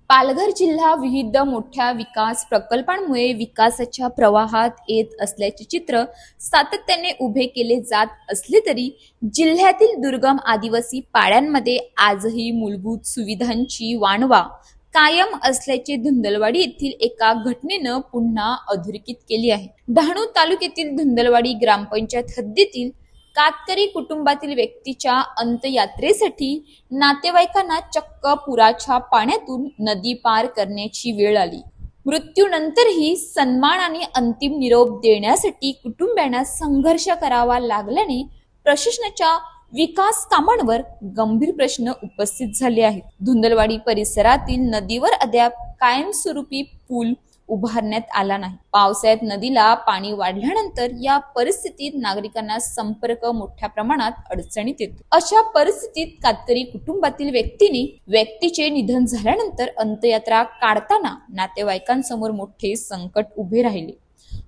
पालघर जिल्हा विविध मोठ्या विकास प्रकल्पांमुळे विकासाच्या प्रवाहात येत असल्याचे चित्र सातत्याने उभे केले जात असले तरी जिल्ह्यातील दुर्गम आदिवासी पाड्यांमध्ये आजही मूलभूत सुविधांची वाणवा कायम असल्याचे धुंदलवाडी येथील एका घटनेनं पुन्हा अधोरेखित केली आहे। डहाणू तालुक्यातील धुंदलवाडी ग्रामपंचायत हद्दीतील कातकरी कुटुंबातील व्यक्तीच्या अंत्ययात्रेसाठी नातेवाईकांना चक्क पुराच्या पाण्यातून नदी पार करण्याची वेळ आली। मृत्यूनंतरही सन्मानाने अंतिम निरोप देण्यासाठी कुटुंबियांना संघर्ष करावा लागल्याने प्रशासनाच्या विकास कामांवर गंभीर प्रश्न उपस्थित झाले आहेत। धुंदलवाडी परिसरातील नदीवर अद्याप कायमस्वरूपी पूल उभारण्यात आला नाही। पावसाळ्यात नदीला पाणी वाढल्यानंतर या परिस्थितीत नागरिकांना संपर्क मोठ्या प्रमाणात अडचणीत येतो। अशा परिस्थितीत कातकरी कुटुंबातील व्यक्तीचे निधन झाल्यानंतर अंत्ययात्रा काढताना नातेवाईकांसमोर मोठे संकट उभे राहिले।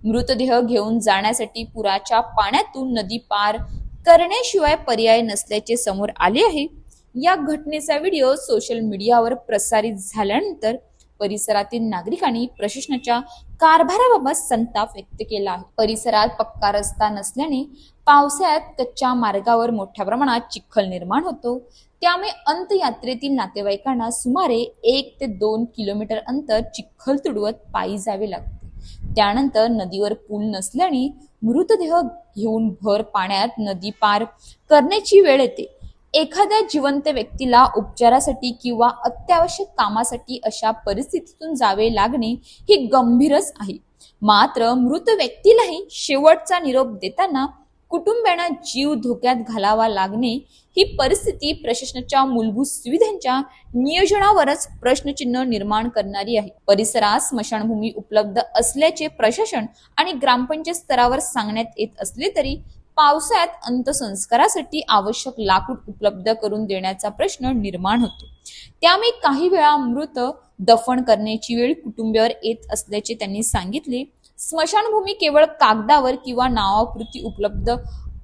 मृतदेह घेऊन जाण्यासाठी पुराच्या पाण्यातून नदी पार करण्याशिवाय पर्याय नसल्याचे समोर आले आहे। या घटनेचा व्हिडिओ सोशल मीडियावर प्रसारित झाल्यानंतर परिसरातील नागरिकांनी प्रशासनाच्या कारभाराबाबत संताप व्यक्त केला आहे। परिसरात पक्का रस्ता नसल्याने पावसाळ्यात कच्च्या मार्गावर मोठ्या प्रमाणात चिखल निर्माण होतो, त्यामुळे अंत्ययात्रेतील नातेवाईकांना सुमारे 1 ते 2 किलोमीटर अंतर चिखल तुडवत पायी जावे लागते। त्यानंतर नदीवर पूल नसल्याने मृतदेह घेऊन भर पाण्यात नदी पार करण्याची वेळ येते। एखाद्या जिवंत व्यक्तीला उपचारासाठी किंवा अत्यावश्यक कामासाठी अशा परिस्थितीतून जावे लागणे ही गंभीरच आहे। मात्र मृत व्यक्तीलाही शेवटचा निरोप देताना कुटुंबियांना जीव धोक्यात घालावा लागणे ही परिस्थिती प्रशासनाच्या मूलभूत सुविधांच्या नियोजनावरच प्रश्नचिन्ह निर्माण करणारी आहे। परिसरात स्मशानभूमी उपलब्ध असल्याचे प्रशासन आणि ग्रामपंचायत स्तरावर सांगण्यात येत असले तरी पावसाळ्यात अंत्यसंस्कारासाठी आवश्यक लाकूड उपलब्ध करून देण्याचा प्रश्न निर्माण होतो। त्यामुळे काही वेळा मृत दफन करण्याची वेळ कुटुंबियावर येत असल्याचे त्यांनी सांगितले। स्मशानभूमी केवळ कागदावर किंवा नावापुरती उपलब्ध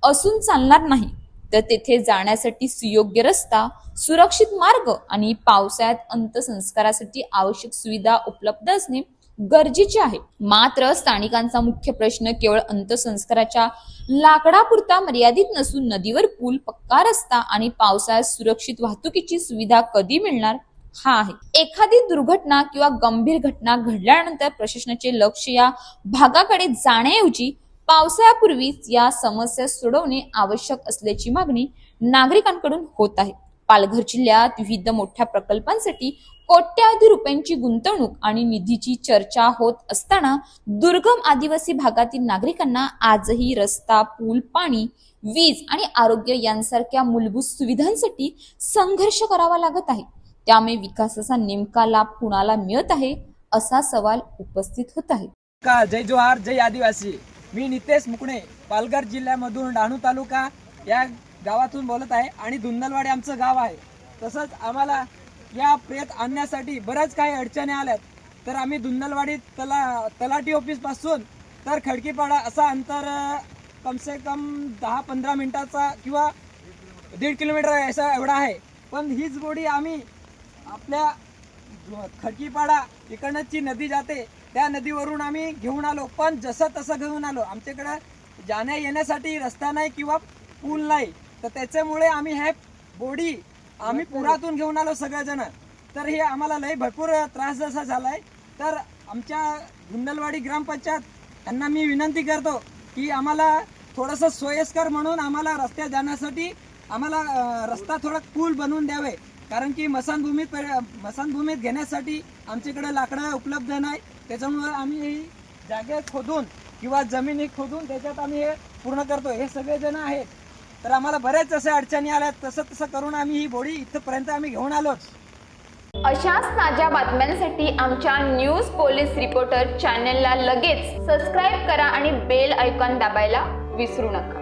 असून चालणार नाही, तर तेथे जाण्यासाठी सुयोग्य रस्ता, सुरक्षित मार्ग आणि पावसाळ्यात अंत्यसंस्कारासाठी आवश्यक सुविधा उपलब्ध असणे गरजेचे आहे। मात्र स्थानिकांचा मुख्य प्रश्न केवळ अंत्यसंस्काराच्या लाकडापुरता मर्यादित नसून नदीवर पूल, पक्का रस्ता आणि पावसाळ्यात सुरक्षित वाहतुकीची सुविधा कधी मिळणार हा आहे। एखादी दुर्घटना किंवा गंभीर घटना घडल्यानंतर प्रशासनाचे लक्ष या भागाकडे जाण्याऐवजी पावसाळ्यापूर्वीच या समस्या सोडवणे आवश्यक असल्याची मागणी नागरिकांकडून होत आहे। पालघर जिल्ह्यात विविध मोठ्या प्रकल्पांसाठी कोट्यावधी रुपयांची गुंतवणूक आणि निधीची चर्चा होत असताना दुर्गम आदिवासी भागातील नागरिकांना आजही रस्ता, पूल, पाणी, वीज आणि आरोग्य यांसारख्या मूलभूत सुविधांसाठी संघर्ष करावा लागत आहे। त्यामुळे विकासाचा नेमका लाभ कुणाला मिळत आहे असा सवाल उपस्थित होत आहे। जय जोहार, जय आदिवासी। मी नितेश मुकणे पालघर जिल्ह्यामधून डहाणू तालुका या गावातून बोलत आहे आणि धुंदलवाडी आमचं गाव आहे। तसंच आम्हाला या प्रेत आणण्यासाठी बऱ्याच काही अडचणी आल्यात, तर आम्ही धुंदलवाडी तलाठी ऑफिस पासून तर खडकीपाडा असा अंतर कम से कम 10-15 मिनिटाचा किंवा 1.5 किलोमीटर असा एवढा आहे। पण हीच बॉडी आम्ही आपल्या खडकीपाडा इकडनंची नदी जाते त्या नदीवरून आम्ही घेऊन आलो, पण जसं तसं घेऊन आलो। आमच्याकडे जाण्या येण्यासाठी रस्ता नाही किंवा पूल नाही, तर त्याच्यामुळे आम्ही हे बॉडी आम्ही पुरातून घेऊन आलो सगळेजण। तर हे आम्हाला लय भरपूर त्रास जसा झालाय। तर आमच्या धुंदलवाडी ग्रामपंचायत यांना मी विनंती करतो की आम्हाला थोडंसं सोयीस्कर म्हणून आम्हाला रस्त्यात जाण्यासाठी आम्हाला रस्ता थोडा पूल बनवून द्यावे, कारण की मशानभूमीत घेण्यासाठी आमच्याकडे लाकडं उपलब्ध नाही। त्याच्यामुळे आम्ही ही जागे खोदून किंवा जमिनी खोदून त्याच्यात आम्ही हे पूर्ण करतो। हे सगळेजण आहेत, तर आम्हाला बरेच असे अडचणी आल्यात, तसं करून आम्ही ही बॉडी इथपर्यंत आम्ही घेऊन आलोच। अशाच ताज्या बातम्यांसाठी आमच्या न्यूज पोलीस रिपोर्टर चॅनलला लगेच सबस्क्राईब करा आणि बेल आयकॉन दाबायला विसरू नका।